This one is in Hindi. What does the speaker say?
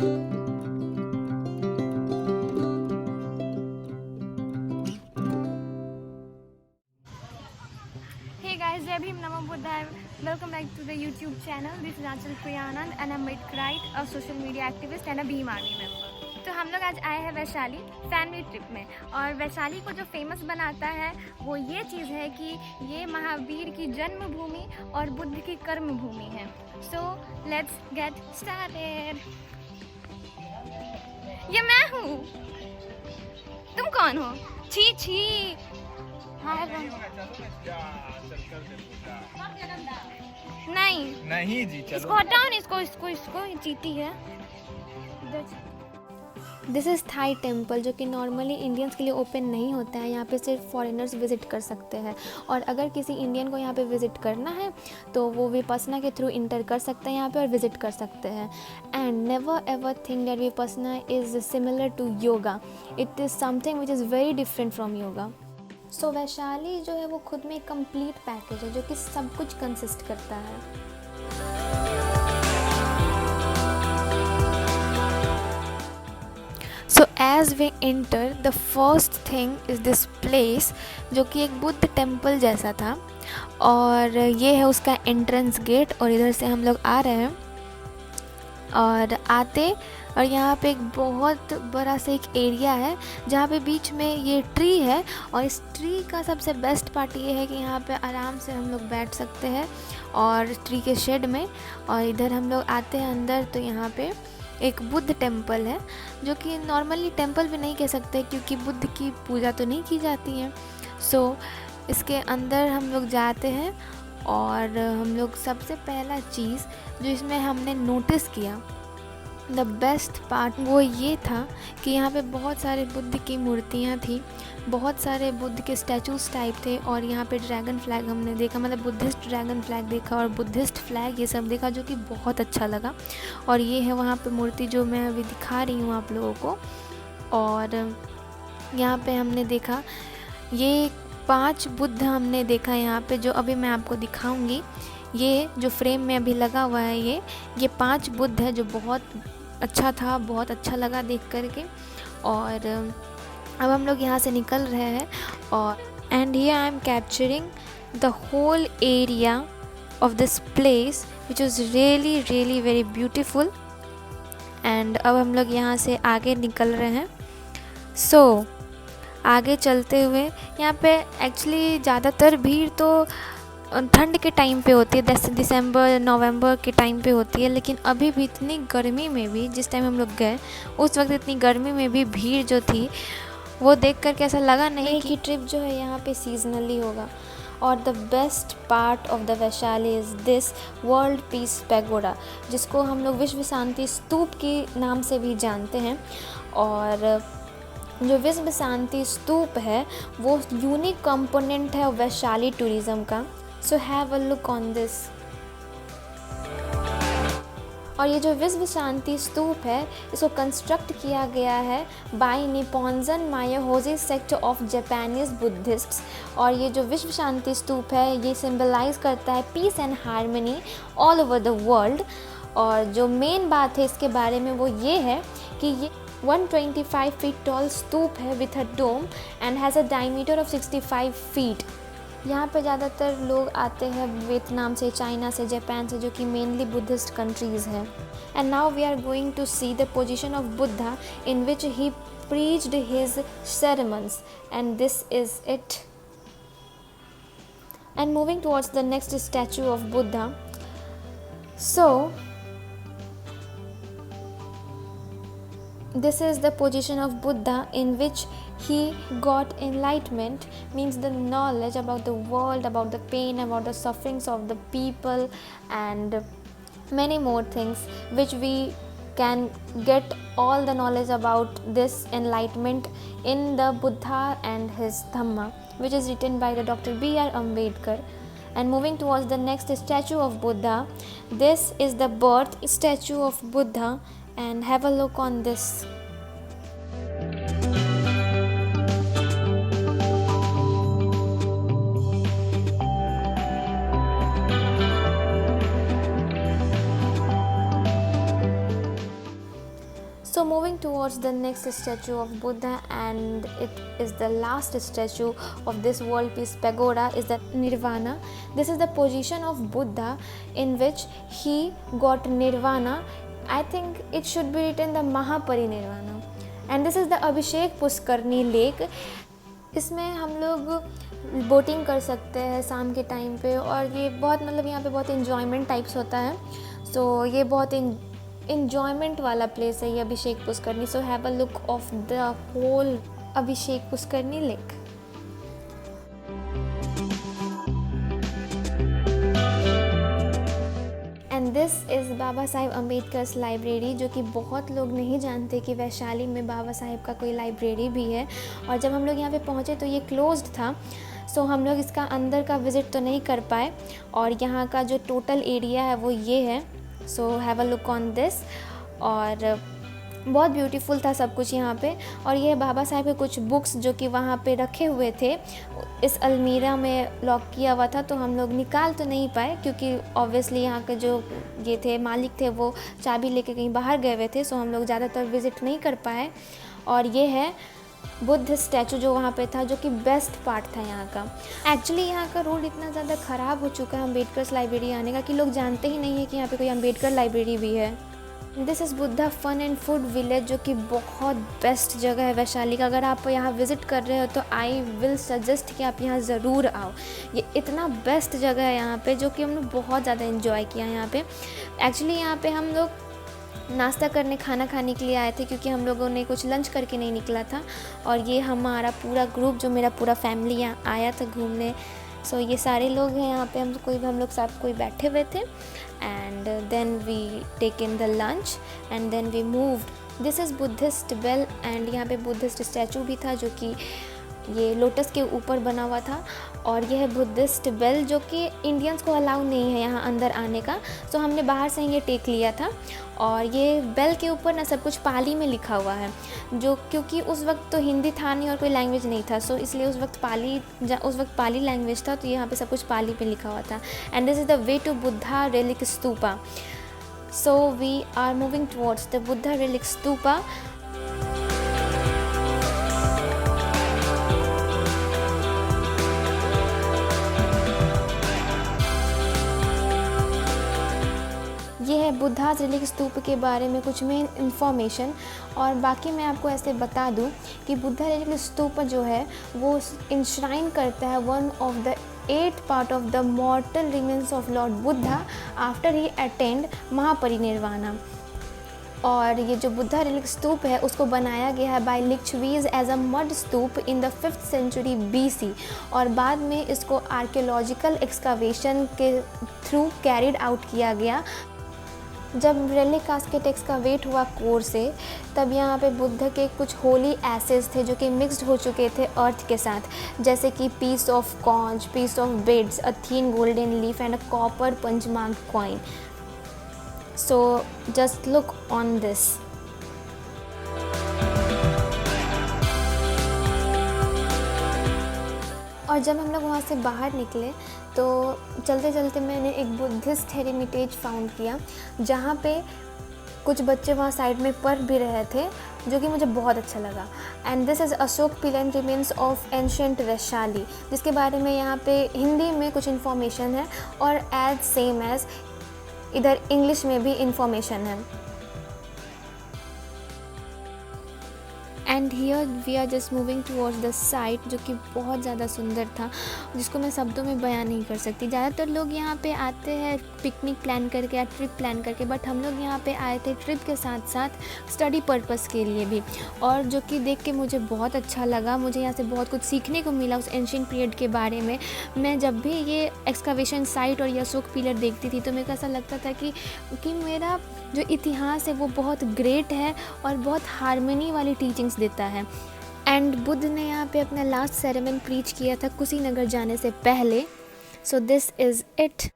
Hey guys, Jai Bhim, Namo Buddhaya. Welcome back to the YouTube channel. This is Anchal Priyanand and I'm Made Krait, a social media activist and a Bhim Army member. तो हम लोग आज आए हैं वैशाली फैमिली ट्रिप में, और वैशाली को जो फेमस बनाता है वो ये चीज़ है कि ये महावीर की जन्मभूमि और बुद्ध की कर्म भूमि है। So let's get started. ये मैं हूँ, तुम कौन हो? छी छी। नहीं जी चलो। इसको हटाओ ना, इसको चीटी है। दिस इज़ थाई टेम्पल, जो कि नॉर्मली इंडियंस के लिए ओपन नहीं होता है। यहाँ पे सिर्फ फॉरेनर्स विज़िट कर सकते हैं, और अगर किसी इंडियन को यहाँ पे विज़िट करना है तो वो विपस्सना के थ्रू इंटर कर सकते हैं यहाँ पे और विज़िट कर सकते हैं। And never ever think that Vipassana is similar to yoga. It is something which is very different from yoga. So Vaishali जो है वो खुद में एक कंप्लीट पैकेज है जो कि सब कुछ कंसिस्ट करता है। So as we enter the first thing is this place, जो कि एक बुद्ध टेम्पल जैसा था, और ये है उसका एंट्रेंस गेट। और इधर से हम लोग आ रहे हैं और आते, और यहाँ पे एक बहुत बड़ा सा एक एरिया है जहाँ पे बीच में ये ट्री है। और इस ट्री का सबसे बेस्ट पार्ट ये है कि यहाँ पे आराम से हम लोग बैठ सकते हैं और ट्री के शेड में। और इधर हम लोग आते हैं अंदर तो यहाँ पे एक बुद्ध टेम्पल है, जो कि नॉर्मली टेम्पल भी नहीं कह सकते क्योंकि बुद्ध की पूजा तो नहीं की जाती है। सो इसके अंदर हम लोग जाते हैं, और हम लोग सबसे पहला चीज़ जो इसमें हमने नोटिस किया, द बेस्ट पार्ट, वो ये था कि यहाँ पे बहुत सारे बुद्ध की मूर्तियाँ थी, बहुत सारे बुद्ध के स्टैचूज़ टाइप थे। और यहाँ पे ड्रैगन फ्लैग हमने देखा, मतलब बुद्धिस्ट ड्रैगन फ्लैग देखा और बुद्धिस्ट फ्लैग ये सब देखा, जो कि बहुत अच्छा लगा। और ये है वहाँ पे मूर्ति जो मैं अभी दिखा रही हूँ आप लोगों को। और यहाँ पे हमने देखा ये 5 बुद्ध हमने देखा यहाँ पे, जो अभी मैं आपको दिखाऊंगी। ये जो फ्रेम में अभी लगा हुआ है ये 5 बुद्ध है, जो बहुत अच्छा था, बहुत अच्छा लगा देख करके। और अब हम लोग यहाँ से निकल रहे हैं, और and here I am capturing the whole area of this place which is really really very beautiful. And अब हम लोग यहाँ से आगे निकल रहे हैं। सो आगे चलते हुए यहाँ पे एक्चुअली ज़्यादातर भीड़ तो ठंड के टाइम पे होती है, दिसंबर नवंबर के टाइम पे होती है। लेकिन अभी भी इतनी गर्मी में भी, जिस टाइम हम लोग गए उस वक्त इतनी गर्मी में भी भीड़ जो थी वो देख करके ऐसा लगा नहीं कि ट्रिप जो है यहाँ पे सीजनली होगा। और the best part of the Vaishali is this world peace pagoda, जिसको हम लोग विश्व शांति स्तूप के नाम से भी जानते हैं। और जो विश्व शांति स्तूप है वो यूनिक कंपोनेंट है वैशाली टूरिज़्म का। सो have a look on this. और ये जो विश्व शांति स्तूप है इसको कंस्ट्रक्ट किया गया है bye Nipponzan Myohoji sect of Japanese बुद्धिस्ट्स। और ये जो विश्व शांति स्तूप है ये सिंबलाइज करता है peace and harmony all over the world. और जो मेन बात है इसके बारे में वो ये है कि ये 125 फीट टॉल स्तूप है with a dome and has a diameter of 65 feet. यहाँ पे ज़्यादातर लोग आते हैं वियतनाम से, चाइना से, जापान से, जो कि मेनली बुद्धिस्ट कंट्रीज़ हैं। And now we are going to see the position of Buddha in which he preached his sermons, and this is it. And moving towards the next statue of Buddha. So this is the position of Buddha in which he got enlightenment, means the knowledge about the world, about the pain, about the sufferings of the people, and many more things which we can get all the knowledge about this enlightenment in the Buddha and his Dhamma, which is written by the Dr. B.R. Ambedkar. And moving towards the next statue of Buddha, this is the birth statue of Buddha, and have a look on this. So moving towards the next statue of Buddha, and it is the last statue of this world peace pagoda, is the Nirvana. This is the position of Buddha in which he got Nirvana. I think it should be written the Mahaparinirvana. And this is the Abhishek Puskarni lake. इसमें हम लोग बोटिंग कर सकते हैं शाम के टाइम पे, और ये बहुत मतलब यहाँ पे बहुत इन्जॉयमेंट टाइप्स होता है. सो ये बहुत enjoyment वाला प्लेस है ये Abhishek Pushkarni. So have a look of the whole Abhishek Pushkarni lake. And this is Baba Saheb Ambedkar library, जो कि बहुत लोग नहीं जानते कि वैशाली में बाबा साहेब का कोई लाइब्रेरी भी है. और जब हम लोग यहाँ पे पहुँचे तो ये क्लोज्ड था. सो हम लोग इसका अंदर का विज़िट तो नहीं कर पाए. और यहाँ का जो टोटल एरिया है वो ये है. सो have a look on this. और बहुत ब्यूटीफुल था सब कुछ यहाँ पे. और ये बाबा साहेब के कुछ बुक्स जो कि वहाँ पे रखे हुए थे, इस अलमीरा में लॉक किया हुआ था, तो हम लोग निकाल तो नहीं पाए क्योंकि ऑब्वियसली यहाँ के जो ये थे मालिक थे वो चाबी लेके कहीं बाहर गए हुए थे. सो हम लोग ज़्यादातर विज़िट नहीं कर पाए. और ये है बुद्ध स्टैचू जो वहाँ पे था, जो कि बेस्ट पार्ट था यहाँ का. एक्चुअली यहाँ का रोड इतना ज़्यादा ख़राब हो चुका है अम्बेडकर लाइब्रेरी आने का कि लोग जानते ही नहीं है कि यहाँ पे कोई अम्बेडकर लाइब्रेरी भी है. This is Buddha fun and food village, जो कि बहुत बेस्ट जगह है वैशाली का. अगर आप यहाँ विज़िट कर रहे हो तो आई विल सजेस्ट कि आप यहाँ ज़रूर आओ. ये इतना बेस्ट जगह है यहाँ पे, जो कि हम लोग बहुत ज़्यादा इन्जॉय किया यहाँ पे. एक्चुअली यहाँ पे हम लोग नाश्ता करने खाना खाने के लिए आए थे क्योंकि हम लोगों ने कुछ लंच करके नहीं निकला था. और ये हमारा पूरा ग्रुप, जो मेरा पूरा फैमिली यहाँ आया था घूमने. सो ये सारे लोग हैं यहाँ पे, हम लोग साथ कोई बैठे हुए थे. And then we taken the lunch and then we moved. This is Buddhist bell, and यहाँ पे बुद्धिस्ट स्टैचू भी था जो कि ये लोटस के ऊपर बना हुआ था. और यह है बुद्धिस्ट बेल, जो कि इंडियंस को अलाउ नहीं है यहाँ अंदर आने का. सो हमने बाहर से ये टेक लिया था. और ये बेल के ऊपर ना सब कुछ पाली में लिखा हुआ है, जो क्योंकि उस वक्त तो हिंदी था नहीं और कोई लैंग्वेज नहीं था. सो इसलिए उस वक्त पाली लैंग्वेज था, तो यहाँ पे सब कुछ पाली पे लिखा हुआ था. And this is the way to Buddha relic stupa. So we are moving towards the Buddha relic stupa. ये है बुद्धा रेलिक स्तूप के बारे में कुछ मेन इन्फॉर्मेशन. और बाकी मैं आपको ऐसे बता दूं कि बुद्धा रेलिक स्तूप जो है वो इंश्राइन करता है one of the 8th part of the मॉर्टल remains of Lord Buddha after he attend Mahaparinirvana. और ये जो बुद्धा रेलिक स्तूप है उसको बनाया गया है by Licchavis as a mud stupa in the 5th century BC. और बाद में इसको आर्कियोलॉजिकल एक्सकावेशन के थ्रू कैरिड आउट किया गया. जब रेलिक कास्केट एक्सकावेट हुआ कोर से, तब यहाँ पे बुद्ध के कुछ होली एसेस थे जो कि मिक्स्ड हो चुके थे अर्थ के साथ, जैसे कि piece of conch, piece of beads, a thin golden leaf and a copper punchmark coin. So just look on this. और जब हम लोग वहाँ से बाहर निकले तो चलते चलते मैंने एक बुद्धिस्ट हेरिमिटेज फाउंड किया, जहाँ पे कुछ बच्चे वहाँ साइड में पढ़ भी रहे थे, जो कि मुझे बहुत अच्छा लगा. And this is Ashok पिलन remains of ancient Vaishali, जिसके बारे में यहाँ पे हिंदी में कुछ इन्फॉर्मेशन है और एज सेम एज इधर इंग्लिश में भी इन्फॉर्मेशन है. And here we are just moving towards the site, जो कि बहुत ज़्यादा सुंदर था, जिसको मैं शब्दों में बयान नहीं कर सकती. ज़्यादातर लोग यहाँ पे आते हैं पिकनिक प्लान करके या ट्रिप प्लान करके, बट हम लोग यहाँ पे आए थे ट्रिप के साथ साथ स्टडी पर्पस के लिए भी. और जो कि देख के मुझे बहुत अच्छा लगा. मुझे यहाँ से बहुत कुछ सीखने को मिला उस एंशिएंट पीरियड के बारे में. मैं जब भी ये एक्सकावेशन साइट और ये अशोक पिलर देखती थी तो मेरे को ऐसा लगता था कि मेरा जो इतिहास है वो बहुत ग्रेट है और बहुत हार्मनी वाली टीचिंग्स देता है. एंड बुद्ध ने यहाँ पे अपना लास्ट सेरेमन प्रीच किया था कुशीनगर जाने से पहले. So this is it.